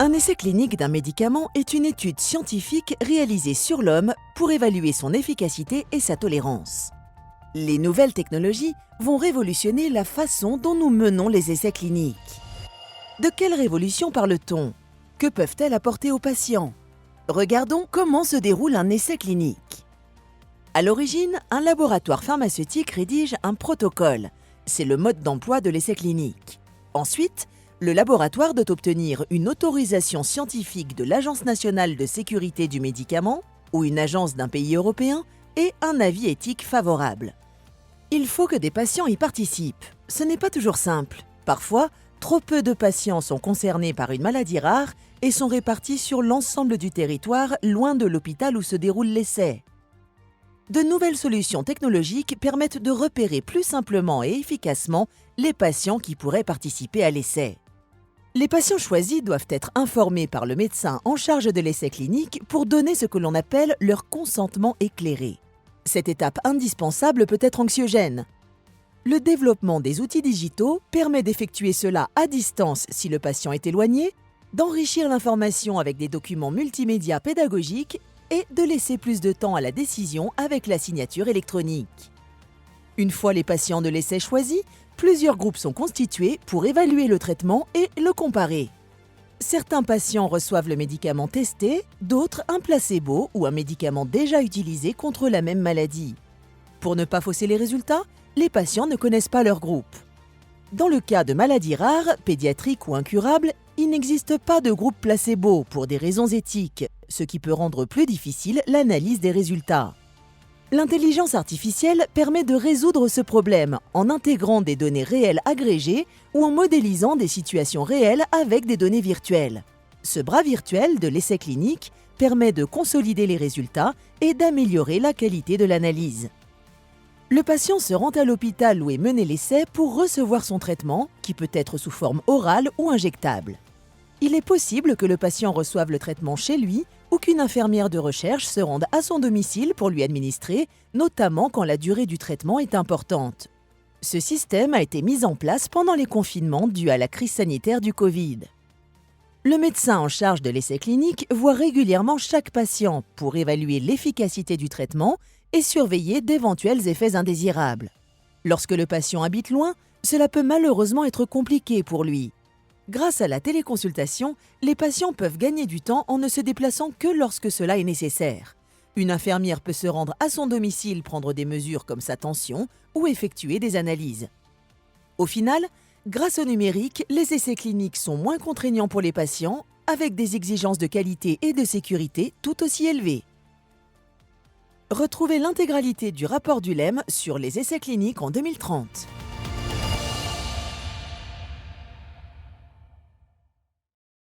Un essai clinique d'un médicament est une étude scientifique réalisée sur l'homme pour évaluer son efficacité et sa tolérance. Les nouvelles technologies vont révolutionner la façon dont nous menons les essais cliniques. De quelle révolution parle-t-on? Que peuvent-elles apporter aux patients? Regardons comment se déroule un essai clinique. À l'origine, un laboratoire pharmaceutique rédige un protocole. C'est le mode d'emploi de l'essai clinique. Ensuite, le laboratoire doit obtenir une autorisation scientifique de l'Agence nationale de sécurité du médicament ou une agence d'un pays européen et un avis éthique favorable. Il faut que des patients y participent. Ce n'est pas toujours simple. Parfois, trop peu de patients sont concernés par une maladie rare et sont répartis sur l'ensemble du territoire, loin de l'hôpital où se déroule l'essai. De nouvelles solutions technologiques permettent de repérer plus simplement et efficacement les patients qui pourraient participer à l'essai. Les patients choisis doivent être informés par le médecin en charge de l'essai clinique pour donner ce que l'on appelle leur consentement éclairé. Cette étape indispensable peut être anxiogène. Le développement des outils digitaux permet d'effectuer cela à distance si le patient est éloigné, d'enrichir l'information avec des documents multimédia pédagogiques et de laisser plus de temps à la décision avec la signature électronique. Une fois les patients de l'essai choisis, plusieurs groupes sont constitués pour évaluer le traitement et le comparer. Certains patients reçoivent le médicament testé, d'autres un placebo ou un médicament déjà utilisé contre la même maladie. Pour ne pas fausser les résultats, les patients ne connaissent pas leur groupe. Dans le cas de maladies rares, pédiatriques ou incurables, il n'existe pas de groupe placebo pour des raisons éthiques, ce qui peut rendre plus difficile l'analyse des résultats. L'intelligence artificielle permet de résoudre ce problème en intégrant des données réelles agrégées ou en modélisant des situations réelles avec des données virtuelles. Ce bras virtuel de l'essai clinique permet de consolider les résultats et d'améliorer la qualité de l'analyse. Le patient se rend à l'hôpital où est mené l'essai pour recevoir son traitement, qui peut être sous forme orale ou injectable. Il est possible que le patient reçoive le traitement chez lui ou qu'une infirmière de recherche se rende à son domicile pour lui administrer, notamment quand la durée du traitement est importante. Ce système a été mis en place pendant les confinements dus à la crise sanitaire du Covid. Le médecin en charge de l'essai clinique voit régulièrement chaque patient pour évaluer l'efficacité du traitement et surveiller d'éventuels effets indésirables. Lorsque le patient habite loin, cela peut malheureusement être compliqué pour lui. Grâce à la téléconsultation, les patients peuvent gagner du temps en ne se déplaçant que lorsque cela est nécessaire. Une infirmière peut se rendre à son domicile prendre des mesures comme sa tension ou effectuer des analyses. Au final, grâce au numérique, les essais cliniques sont moins contraignants pour les patients, avec des exigences de qualité et de sécurité tout aussi élevées. Retrouvez l'intégralité du rapport d'Ulem sur les essais cliniques en 2030.